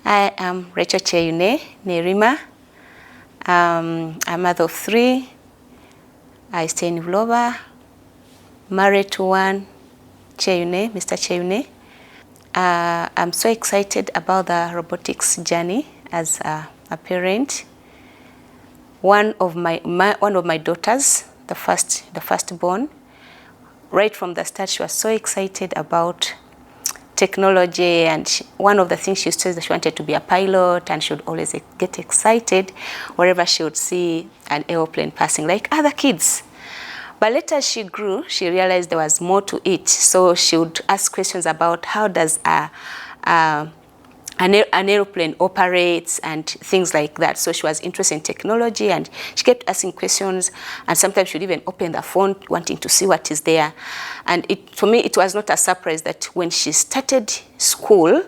I am Rachel Cheyune Nerima. I'm a mother of 3. I stay in Vlova, married to one, Cheyune, Mr. Cheyune. I'm so excited about the robotics journey as a parent. One of my daughters, the firstborn, right from the start, she was so excited about technology, and one of the things she says that she wanted to be a pilot, and she would always get excited wherever she would see an airplane passing like other kids. But later as she grew, she realized there was more to it. So she would ask questions about how does an airplane operates and things like that. So she was interested in technology, and she kept asking questions, and sometimes she would even open the phone wanting to see what is there. And for me, it was not a surprise that when she started school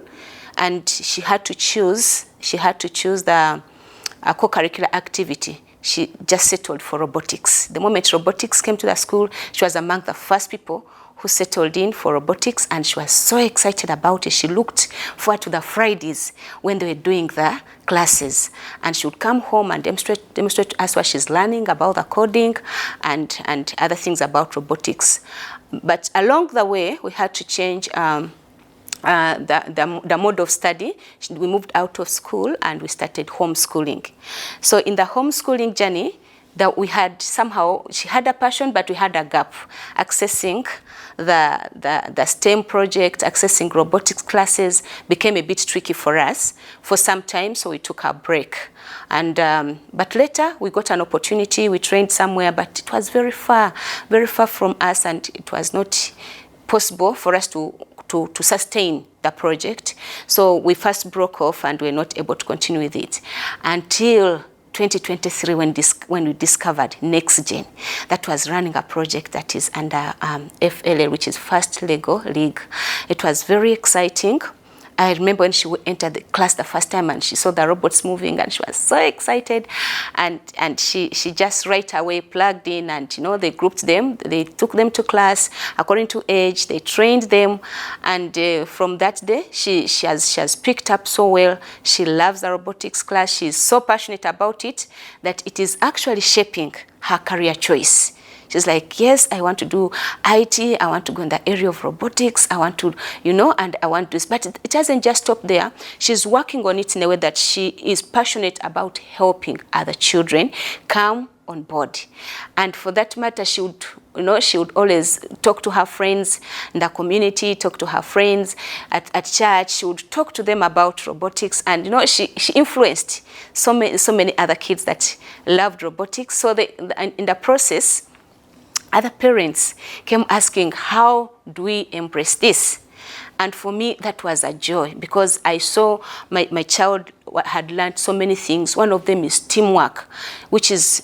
and she had to choose the co-curricular activity, she just settled for robotics. The moment robotics came to the school, she was among the first people who settled in for robotics, and she was so excited about it. She looked forward to the Fridays when they were doing the classes, and she would come home and demonstrate to us what she's learning about the coding and other things about robotics. But along the way, we had to change the mode of study. We moved out of school and we started homeschooling. So in the homeschooling journey, that we had somehow, she had a passion, but we had a gap accessing the STEM project, accessing robotics classes became a bit tricky for us for some time, so we took a break. And but later we got an opportunity. We trained somewhere, but it was very far from us, and it was not possible for us to sustain the project. So we first broke off and we were not able to continue with it until 2023 when we discovered NextGen, that was running a project that is under FLA, which is First Lego League. It was very exciting. I remember when she entered the class the first time and she saw the robots moving, and she was so excited, and she just right away plugged in, and they grouped them, they took them to class according to age, they trained them, and from that day she has picked up so well. She loves the robotics class. She's so passionate about it that it is actually shaping her career choice. She's like, yes, I want to do IT, I want to go in the area of robotics, I want to, and I want this. But it doesn't just stop there. She's working on it in a way that she is passionate about helping other children come on board. And for that matter, she would always talk to her friends in the community, talk to her friends at church. She would talk to them about robotics, and she influenced so many other kids that loved robotics. So in the process, other parents came asking, how do we embrace this? And for me, that was a joy, because I saw my child had learned so many things. One of them is teamwork, which is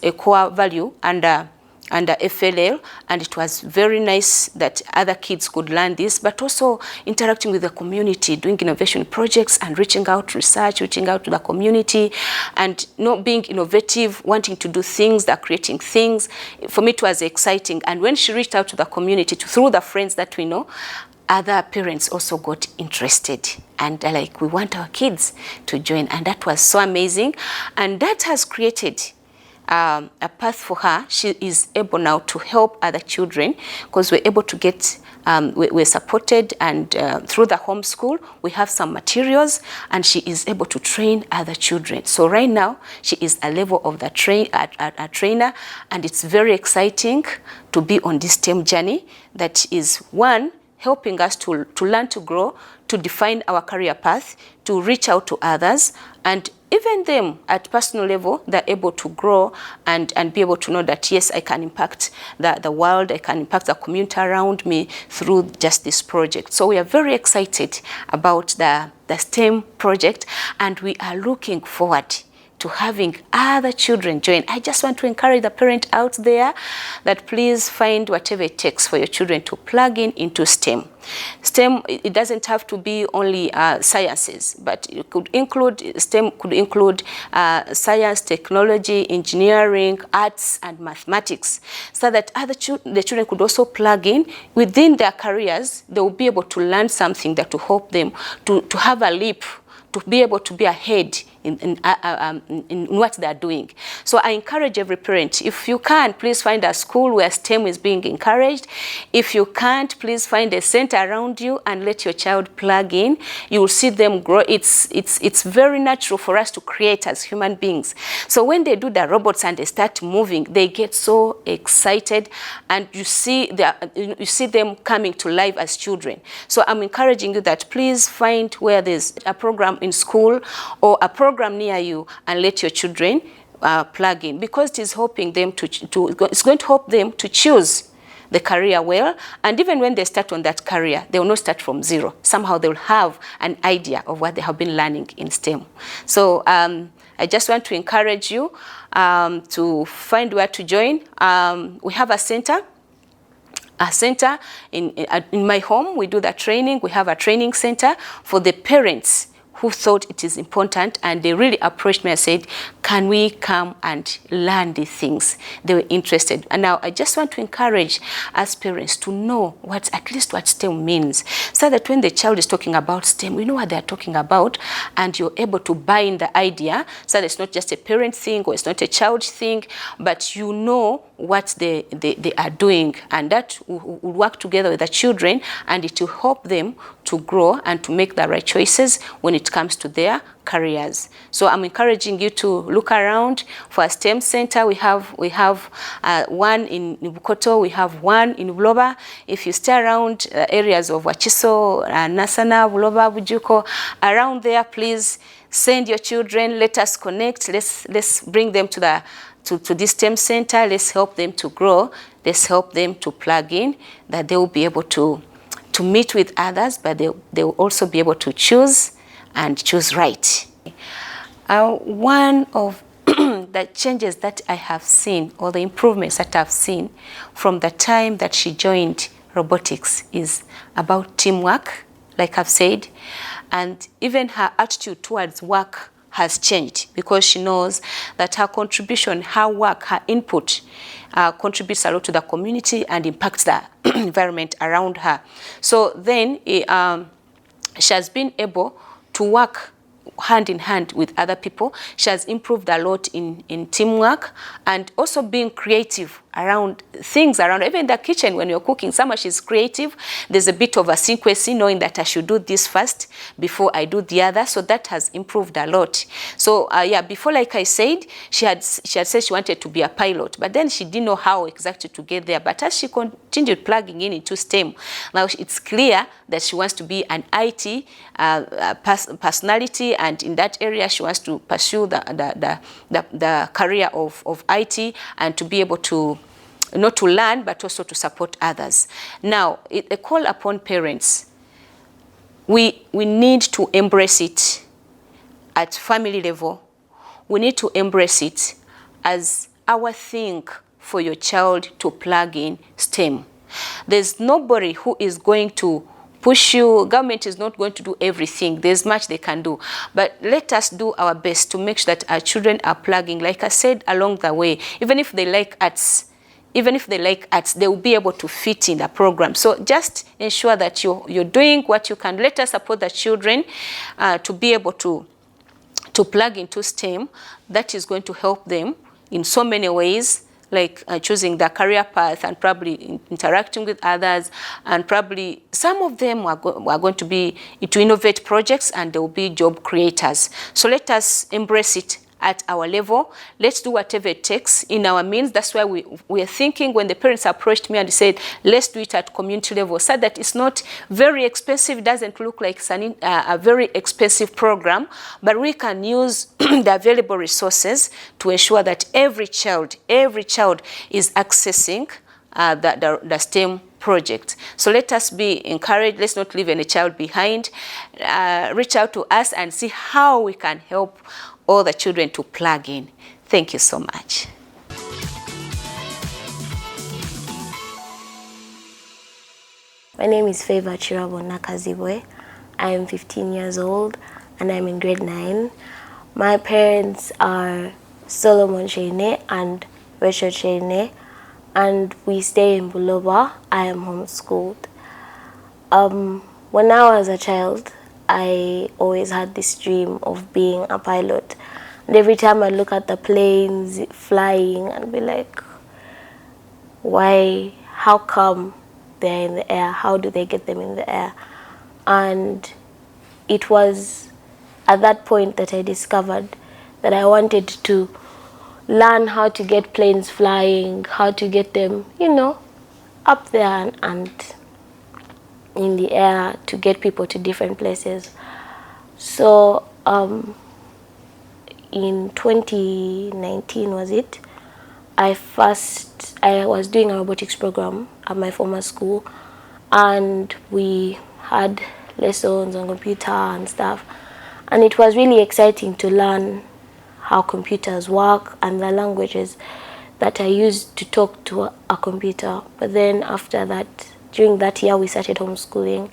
a core value under FLL, and it was very nice that other kids could learn this, but also interacting with the community, doing innovation projects and reaching out to the community, and not being innovative, wanting to do things, creating things. For me, it was exciting. And when she reached out to the community through the friends that we know, other parents also got interested, and like, we want our kids to join, and that was so amazing. And that has created a path for her. She is able now to help other children, because we're able to get, we're supported, and through the homeschool, we have some materials, and she is able to train other children. So right now, she is a level of the trainer, and it's very exciting to be on this STEM journey that is, one, helping us to learn, to grow, to define our career path, to reach out to others, and even them at personal level, they're able to grow and be able to know that, yes, I can impact the world, I can impact the community around me through just this project. So we are very excited about the STEM project, and we are looking forward to having other children join. I just want to encourage the parent out there that please find whatever it takes for your children to plug into STEM. STEM, it doesn't have to be only sciences, but it could include, STEM could include science, technology, engineering, arts, and mathematics, so that the children could also plug in within their careers. They will be able to learn something that will help them to have a leap to be able to be ahead in what they're doing. So I encourage every parent, if you can, please find a school where STEM is being encouraged. If you can't, please find a center around you and let your child plug in. You will see them grow. It's very natural for us to create as human beings. So when they do the robots and they start moving, they get so excited, and you see them coming to life as children. So I'm encouraging you that please find where there's a program in school or a program near you and let your children plug in, because it's going to help them to choose the career well. And even when they start on that career, they will not start from zero. Somehow they will have an idea of what they have been learning in STEM. So I just want to encourage you to find where to join. We have a center in my home. We do that training. We have a training center for the parents who thought it is important, and they really approached me and said, can we come and learn these things? They were interested. And now I just want to encourage us parents to know at least what STEM means, so that when the child is talking about STEM, we know what they're talking about, and you're able to buy in the idea, so that it's not just a parent thing or it's not a child thing, but you know what they are doing, and that will work together with the children, and it will help them to grow and to make the right choices when it comes to their careers. So I'm encouraging you to look around for a STEM center. We have one in Bukoto, we have one in Buloba. If you stay around areas of Wachiso, Nasana, Buloba, Bujuko, around there, please send your children. Let us connect. Let's bring them to this STEM center. Let's help them to grow. Let's help them to plug in, that they will be able to meet with others, but they will also be able to choose and choose right. One of the changes that I have seen, or the improvements that I've seen from the time that she joined robotics, is about teamwork, like I've said, and even her attitude towards work has changed, because she knows that her contribution, her work, her input contributes a lot to the community and impacts the environment around her. So then she has been able to work hand in hand with other people. She has improved a lot in teamwork, and also being creative around things around, even in the kitchen when you're cooking. Somehow she's creative. There's a bit of a sequence, knowing that I should do this first before I do the other. So that has improved a lot. So yeah, before, like I said, she had said she wanted to be a pilot, but then she didn't know how exactly to get there. But as she continued plugging in into STEM, now it's clear that she wants to be an IT personality, and in that area she wants to pursue the career of IT, and to be able to not to learn, but also to support others. Now, a call upon parents. We need to embrace it at family level. We need to embrace it as our thing for your child to plug in STEM. There's nobody who is going to push you. Government is not going to do everything. There's much they can do. But let us do our best to make sure that our children are plugging. Like I said, along the way, even if they like arts, they will be able to fit in the program. So just ensure that you're doing what you can. Let us support the children to be able to plug into STEM. That is going to help them in so many ways, like choosing the career path, and probably interacting with others, and probably some of them are going to be into innovate projects, and they will be job creators. So let us embrace it at our level. Let's do whatever it takes in our means. That's why we are thinking, when the parents approached me and they said, let's do it at community level, so that it's not very expensive. It doesn't look like a very expensive program, but we can use the available resources to ensure that every child is accessing the STEM project. So let us be encouraged. Let's not leave any child behind. Reach out to us and see how we can help all the children to plug in. Thank you so much. My name is Kirabo Nakazibwe. I am 15 years old and I'm in grade 9. My parents are Solomon Shene and Rachel Shene, and we stay in Buloba. I am homeschooled. When I was a child, I always had this dream of being a pilot. And every time I look at the planes flying and be like, why, how come they're in the air? How do they get them in the air? And it was at that point that I discovered that I wanted to learn how to get planes flying, how to get them, up there and in the air, to get people to different places. So in 2019 was it, I was doing a robotics program at my former school, and we had lessons on computer and stuff, and it was really exciting to learn how computers work and the languages that I used to talk to a computer. But then after that, during that year, we started homeschooling,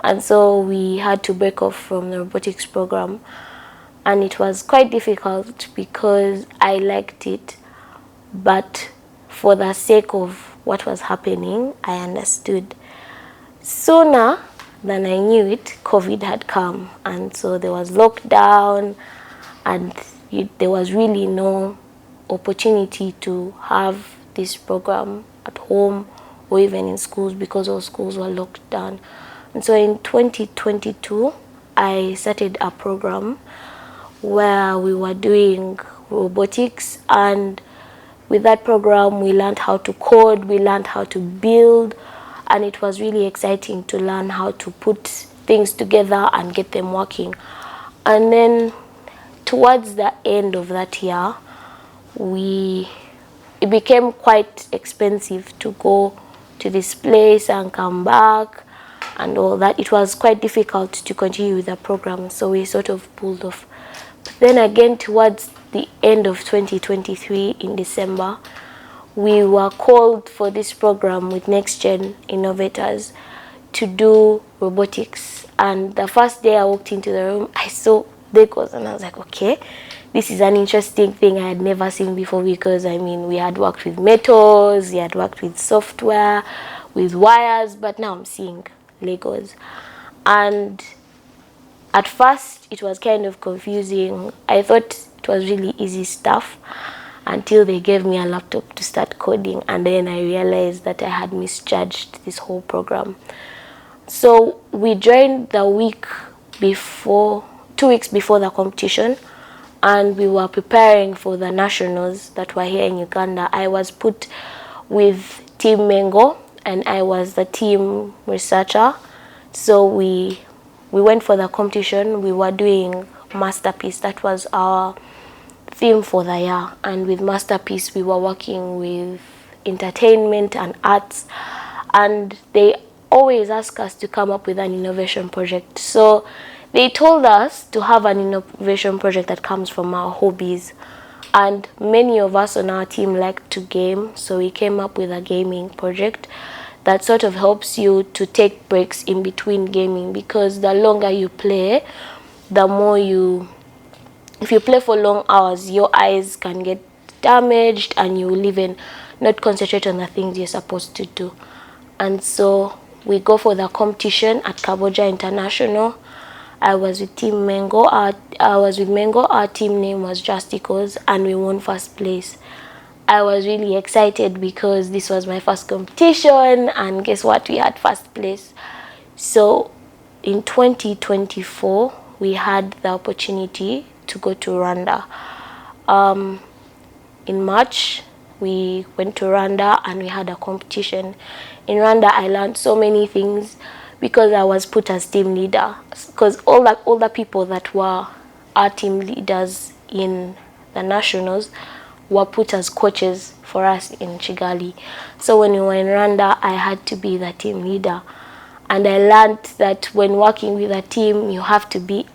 and so we had to break off from the robotics program, and it was quite difficult because I liked it, but for the sake of what was happening, I understood. Sooner than I knew it, COVID had come, and so there was lockdown, and there was really no opportunity to have this program at home or even in schools because all schools were locked down. And so in 2022, I started a program where we were doing robotics, and with that program we learned how to code, we learned how to build, and it was really exciting to learn how to put things together and get them working. And then towards the end of that year, it became quite expensive to go to this place and come back and all that. It was quite difficult to continue with the program, so we sort of pulled off. But then again, towards the end of 2023, in December, we were called for this program with NextGen Innovators to do robotics. And the first day I walked into the room, I saw decals, and I was like, okay, this is an interesting thing I had never seen before, because we had worked with metals, we had worked with software, with wires, but now I'm seeing Legos. And at first it was kind of confusing. I thought it was really easy stuff until they gave me a laptop to start coding, and then I realized that I had misjudged this whole program. So we joined the week before, 2 weeks before the competition, and we were preparing for the nationals that were here in Uganda. I was put with Team Mengo, and I was the team researcher. So we went for the competition. We were doing Masterpiece. That was our theme for the year. And with Masterpiece, we were working with entertainment and arts. And they always ask us to come up with an innovation project. So they told us to have an innovation project that comes from our hobbies. And many of us on our team like to game, so we came up with a gaming project that sort of helps you to take breaks in between gaming, because the longer you play, the more if you play for long hours, your eyes can get damaged and you will even not concentrate on the things you're supposed to do. And so we go for the competition at Kaboja International. I was with Team Mengo. Our team name was Justicos, and we won first place. I was really excited because this was my first competition, and guess what? We had first place. So in 2024, we had the opportunity to go to Rwanda. In March, we went to Rwanda and we had a competition. In Rwanda, I learned so many things because I was put as team leader. Because all the people that were our team leaders in the nationals were put as coaches for us in Kigali. So when we were in Rwanda, I had to be the team leader. And I learned that when working with a team, you have to be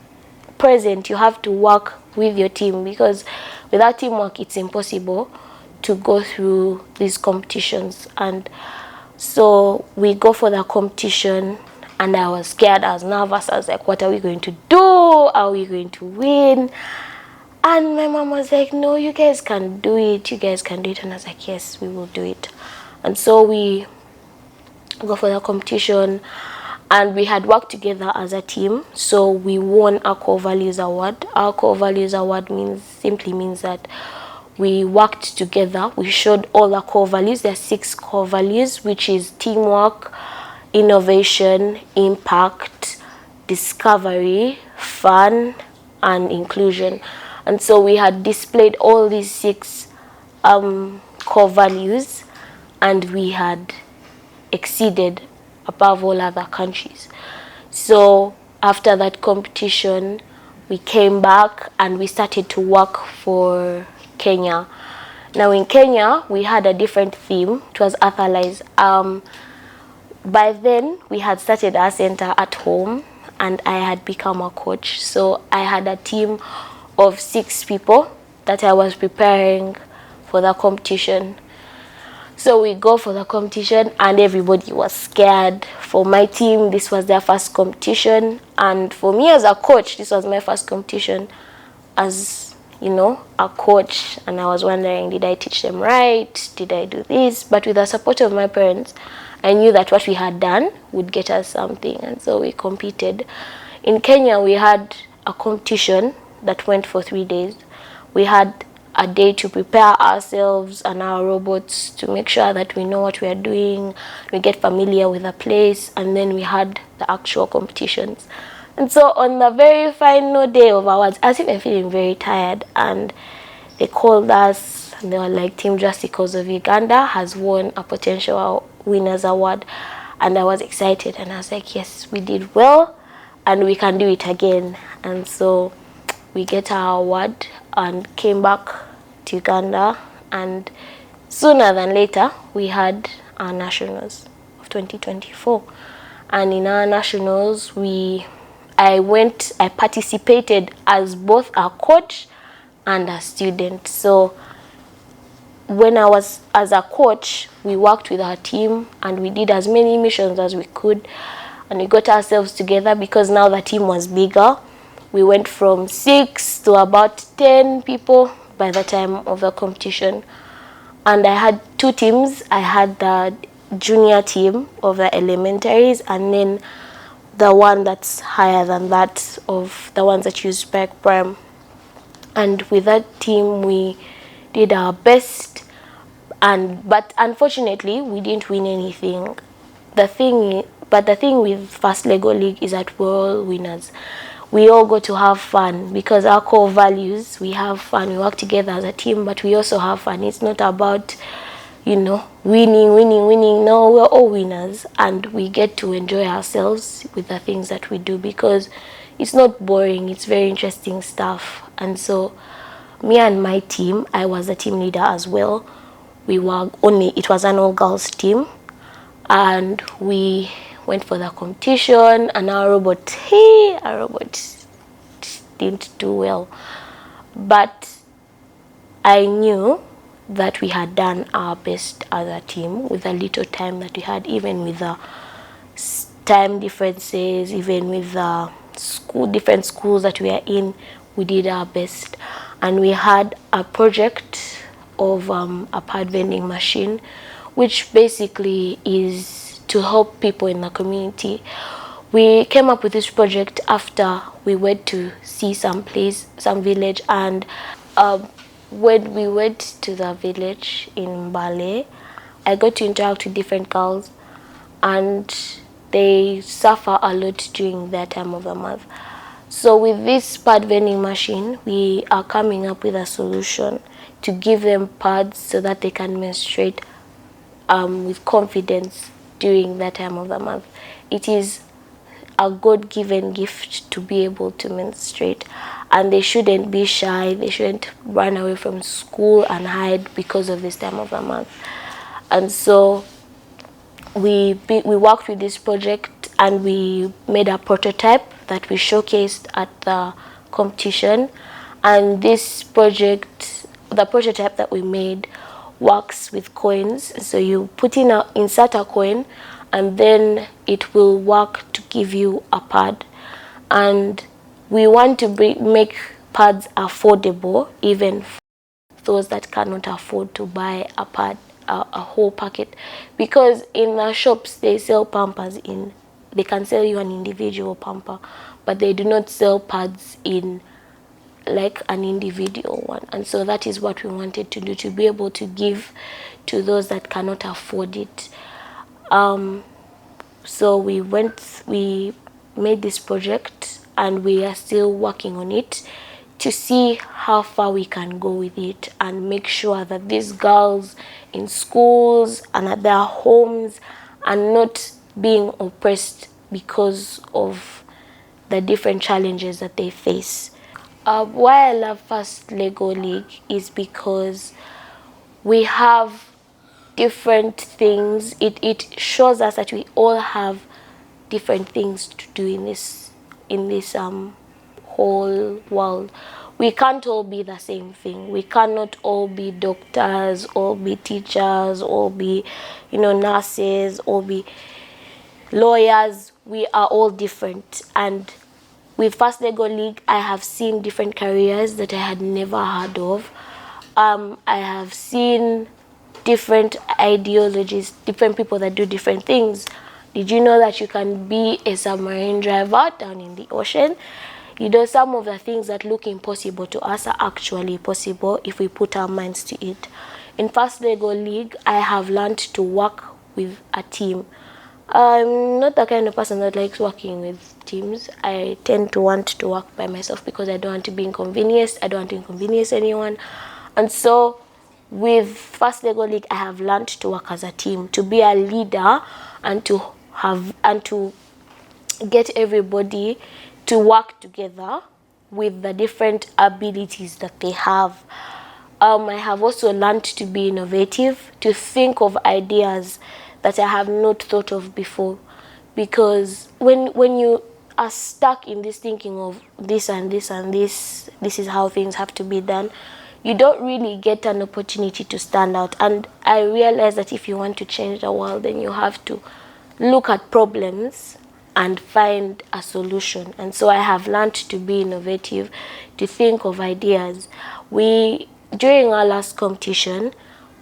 present, you have to work with your team, because without teamwork, it's impossible to go through these competitions. And so we go for the competition, and I was scared, I was nervous, I was like, what are we going to do? Are we going to win? And my mom was like, no, you guys can do it, you guys can do it. And I was like, yes, we will do it. And so we go for the competition, and we had worked together as a team, so we won a core values award. Our core values award simply means that we worked together. We showed all our core values. There are 6 core values, which is teamwork, innovation, impact, discovery, fun, and inclusion. And so we had displayed all these 6 core values, and we had exceeded above all other countries. So after that competition, we came back and we started to work for Kenya. Now in Kenya, we had a different theme. It was Athalize. By then, we had started our center at home, and I had become a coach. So I had a team of 6 people that I was preparing for the competition. So we go for the competition, and everybody was scared. For my team, this was their first competition, and for me as a coach, this was my first competition as, you know, a coach. And I was wondering, did I teach them right? Did I do this? But with the support of my parents, I knew that what we had done would get us something, and so we competed. In Kenya, we had a competition that went for 3 days. We had a day to prepare ourselves and our robots to make sure that we know what we are doing, we get familiar with the place, and then we had the actual competitions. And so on the very final day of awards, I was even feeling very tired, and they called us and they were like, Team Justicles of Uganda has won a potential winners award. And I was excited, and I was like, yes, we did well and we can do it again. And so we get our award and came back to Uganda, and sooner than later we had our nationals of 2024. And in our nationals, I participated as both a coach and a student. So when I was as a coach, we worked with our team and we did as many missions as we could, and we got ourselves together because now the team was bigger. We went from 6 to about 10 people by the time of the competition. And I had 2 teams. I had the junior team of the elementaries, and then the one that's higher than that, of the ones that use Spec Prime. And with that team, we did our best, but unfortunately, we didn't win anything. The thing with First Lego League is that we're all winners. We all go to have fun because our core values, we have fun, we work together as a team, but we also have fun. It's not about, you know, winning. No, we're all winners, and we get to enjoy ourselves with the things that we do because it's not boring, it's very interesting stuff. And so me and my team, I was the team leader as well. It was an all-girls team, and we went for the competition, and our robot didn't do well. But I knew that we had done our best as a team with the little time that we had, even with the time differences, even with the different schools that we are in, we did our best. And we had a project of a pad vending machine, which basically is to help people in the community. We came up with this project after we went to see some village, and when we went to the village in Mbale, I got to interact with different girls, and they suffer a lot during their time of the month. So with this pad vending machine, we are coming up with a solution to give them pads so that they can menstruate with confidence during that time of the month. It is a God-given gift to be able to menstruate, and they shouldn't be shy. They shouldn't run away from school and hide because of this time of the month. And so we worked with this project, and we made a prototype that we showcased at the competition. And this project, the prototype that we made, works with coins. So you insert a coin, and then it will work to give you a pad. And we want to make pads affordable, even for those that cannot afford to buy a pad, a whole packet, because in the shops they sell Pampers in they can sell you an individual pamper, but they do not sell pads in like an individual one. And so that is what we wanted to do, to be able to give to those that cannot afford it. So we made this project, and we are still working on it to see how far we can go with it and make sure that these girls in schools and at their homes are not being oppressed because of the different challenges that they face. Why I love First Lego League is because we have different things. It shows us that we all have different things to do in this whole world. We can't all be the same thing. We cannot all be doctors, all be teachers, all be, nurses, all be lawyers. We are all different. And with First Lego League, I have seen different careers that I had never heard of. I have seen different ideologies, different people that do different things. Did you know that you can be a submarine driver down in the ocean? Some of the things that look impossible to us are actually possible if we put our minds to it. In First Lego League, I have learned to work with a team. I'm not the kind of person that likes working with teams. I tend to want to work by myself because I don't want to be inconvenienced. I don't want to inconvenience anyone. And so with First Lego League, I have learned to work as a team, to be a leader, and to get everybody to work together with the different abilities that they have. I have also learned to be innovative, to think of ideas that I have not thought of before. Because when you are stuck in this thinking of this and this and this is how things have to be done, you don't really get an opportunity to stand out. And I realize that if you want to change the world, then you have to look at problems and find a solution. And so I have learned to be innovative, to think of ideas. During our last competition,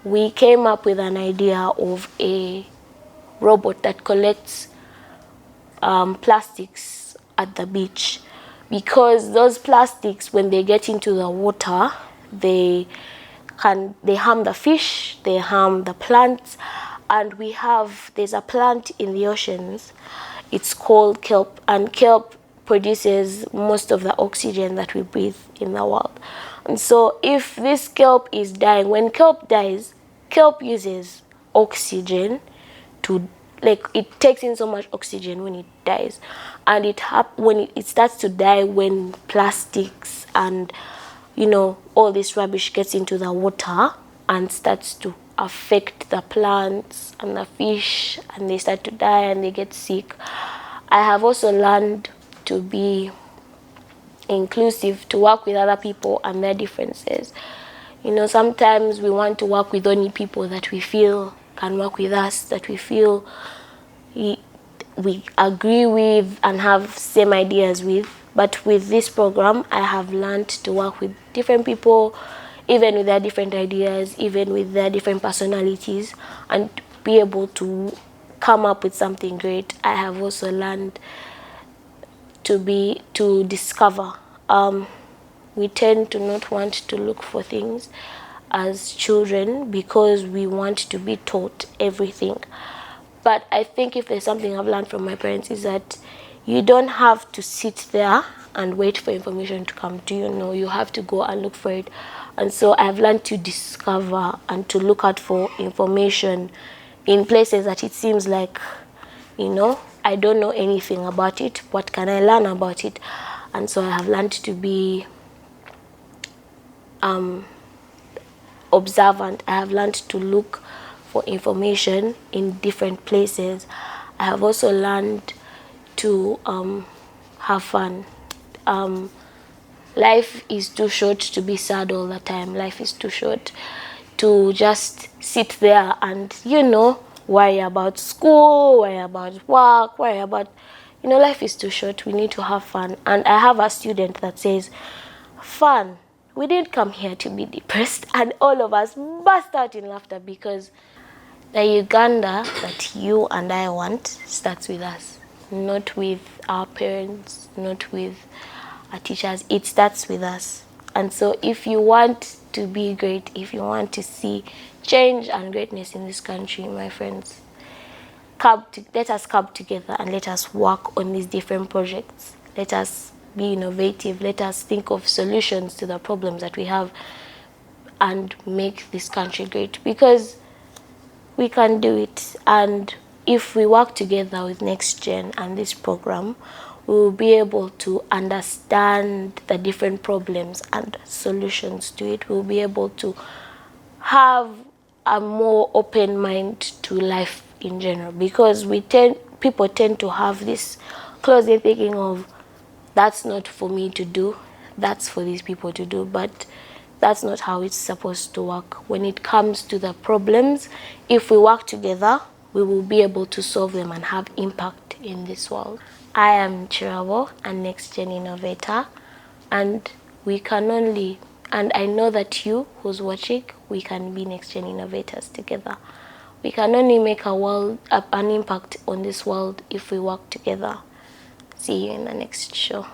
we came up with an idea of a robot that collects plastics at the beach, because those plastics, when they get into the water, they harm the fish, they harm the plants. And there's a plant in the oceans, it's called kelp, and kelp produces most of the oxygen that we breathe in the world. And so if this kelp is dying, when kelp dies, kelp uses oxygen it takes in so much oxygen when it dies. And when it starts to die when plastics and all this rubbish gets into the water and starts to affect the plants and the fish, and they start to die and they get sick. I have also learned to be inclusive, to work with other people and their differences. Sometimes we want to work with only people that we feel can work with us, that we feel we agree with and have same ideas with. But with this program, I have learned to work with different people, even with their different ideas, even with their different personalities, and be able to come up with something great. I have also learned to discover. We tend to not want to look for things as children because we want to be taught everything. But I think if there's something I've learned from my parents is that you don't have to sit there and wait for information to come to you. No, you have to go and look for it. And so I've learned to discover and to look out for information in places that it seems like, I don't know anything about it. What can I learn about it? And so I have learned to be observant. I have learned to look for information in different places. I have also learned to have fun. Life is too short to be sad all the time. Life is too short to just sit there and, worry about school, worry about work, worry about, life is too short. We need to have fun. And I have a student that says, fun. We didn't come here to be depressed. And all of us burst out in laughter because the Uganda that you and I want starts with us. not with our parents, not with our teachers. It starts with us. And so if you want to be great, if you want to see change and greatness in this country, my friends, let us come together and let us work on these different projects. Let us be innovative. Let us think of solutions to the problems that we have and make this country great, because we can do it. And if we work together with NextGen and this program, we will be able to understand the different problems and solutions to it. We'll be able to have a more open mind to life in general, because people tend to have this closed thinking of, that's not for me to do, that's for these people to do. But that's not how it's supposed to work. When it comes to the problems, if we work together, we will be able to solve them and have impact in this world. I am Kirabo, a NextGen Innovator, and we can only, and I know that you who's watching, we can be NextGen Innovators together. We can only make an impact on this world if we work together. See you in the next show.